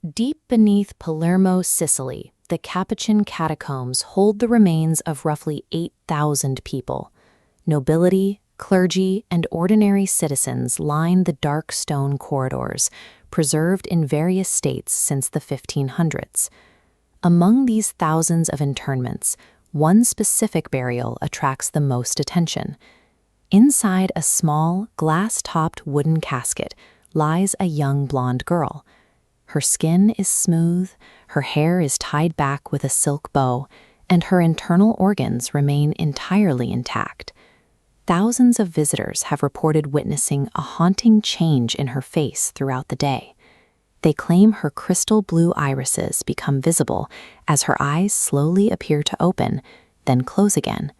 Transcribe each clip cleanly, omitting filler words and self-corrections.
Deep beneath Palermo, Sicily, the Capuchin Catacombs hold the remains of roughly 8,000 people. Nobility, clergy, and ordinary citizens line the dark stone corridors, preserved in various states since the 1500s. Among these thousands of internments, one specific burial attracts the most attention. Inside a small, glass-topped wooden casket lies a young blonde girl. Her skin is smooth, her hair is tied back with a silk bow, and her internal organs remain entirely intact. Thousands of visitors have reported witnessing a haunting change in her face throughout the day. They claim her crystal blue irises become visible as her eyes slowly appear to open, then close again.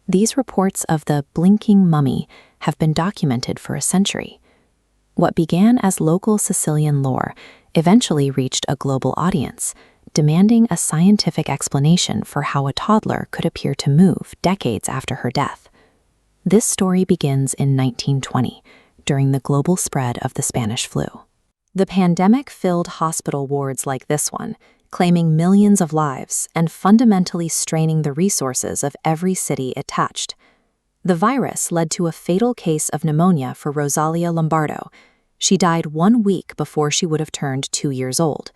These reports of the blinking mummy have been documented for a century. What began as local Sicilian lore eventually reached a global audience, demanding a scientific explanation for how a toddler could appear to move decades after her death. This story begins in 1920, during the global spread of the Spanish flu. The pandemic filled hospital wards like this one, claiming millions of lives and fundamentally straining the resources of every city it touched. The virus led to a fatal case of pneumonia for Rosalia Lombardo. She died 1 week before she would have turned 2 years old.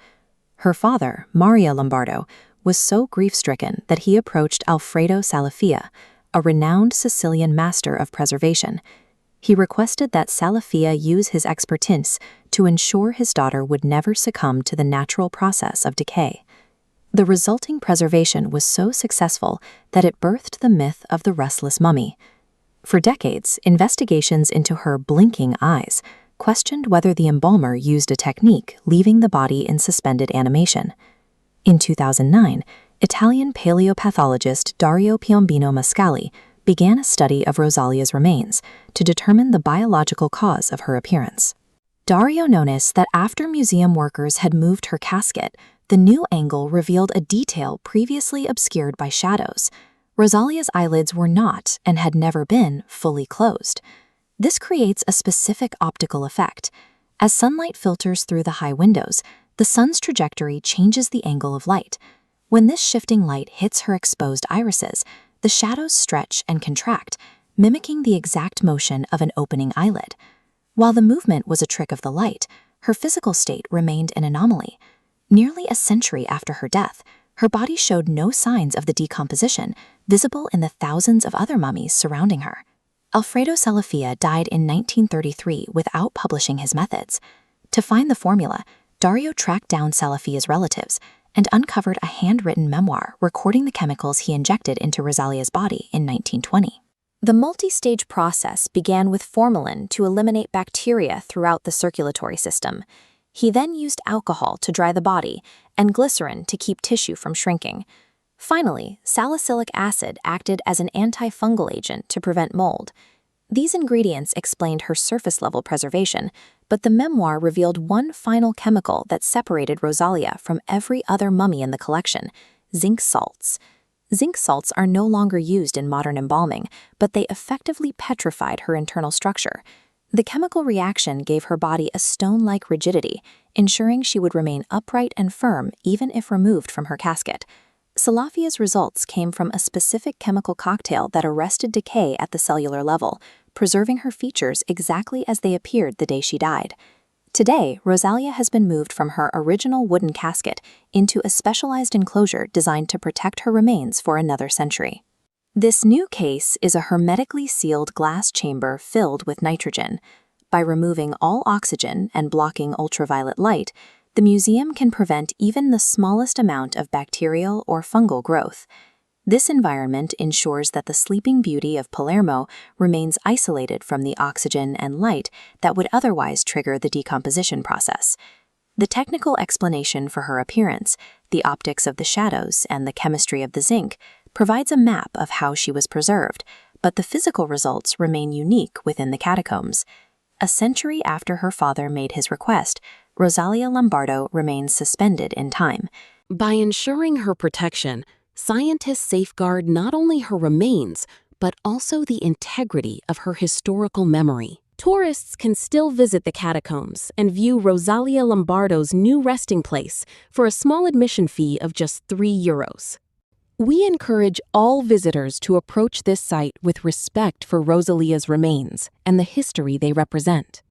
Her father, Mario Lombardo, was so grief-stricken that he approached Alfredo Salafia, a renowned Sicilian master of preservation. He requested that Salafia use his expertise to ensure his daughter would never succumb to the natural process of decay. The resulting preservation was so successful that it birthed the myth of the restless mummy. For decades, investigations into her blinking eyes questioned whether the embalmer used a technique leaving the body in suspended animation. In 2009, Italian paleopathologist Dario Piombino Mascali began a study of Rosalia's remains to determine the biological cause of her appearance. Dario noticed that after museum workers had moved her casket, the new angle revealed a detail previously obscured by shadows. Rosalia's eyelids were not, and had never been, fully closed. This creates a specific optical effect. As sunlight filters through the high windows, the sun's trajectory changes the angle of light. When this shifting light hits her exposed irises, the shadows stretch and contract, mimicking the exact motion of an opening eyelid. While the movement was a trick of the light, her physical state remained an anomaly. Nearly a century after her death, her body showed no signs of the decomposition visible in the thousands of other mummies surrounding her. Alfredo Salafia died in 1933 without publishing his methods. To find the formula, Dario tracked down Salafia's relatives and uncovered a handwritten memoir recording the chemicals he injected into Rosalia's body in 1920. The multi-stage process began with formalin to eliminate bacteria throughout the circulatory system. He then used alcohol to dry the body and glycerin to keep tissue from shrinking. Finally, salicylic acid acted as an antifungal agent to prevent mold. These ingredients explained her surface-level preservation, but the memoir revealed one final chemical that separated Rosalia from every other mummy in the collection: zinc salts. Zinc salts are no longer used in modern embalming, but they effectively petrified her internal structure. The chemical reaction gave her body a stone-like rigidity, ensuring she would remain upright and firm even if removed from her casket. Salafia's results came from a specific chemical cocktail that arrested decay at the cellular level, preserving her features exactly as they appeared the day she died. Today, Rosalia has been moved from her original wooden casket into a specialized enclosure designed to protect her remains for another century. This new case is a hermetically sealed glass chamber filled with nitrogen. By removing all oxygen and blocking ultraviolet light, the museum can prevent even the smallest amount of bacterial or fungal growth. This environment ensures that the Sleeping Beauty of Palermo remains isolated from the oxygen and light that would otherwise trigger the decomposition process. The technical explanation for her appearance, the optics of the shadows, and the chemistry of the zinc provides a map of how she was preserved, but the physical results remain unique within the catacombs. A century after her father made his request, Rosalia Lombardo remains suspended in time. By ensuring her protection, scientists safeguard not only her remains, but also the integrity of her historical memory. Tourists can still visit the catacombs and view Rosalia Lombardo's new resting place for a small admission fee of just €3. We encourage all visitors to approach this site with respect for Rosalia's remains and the history they represent.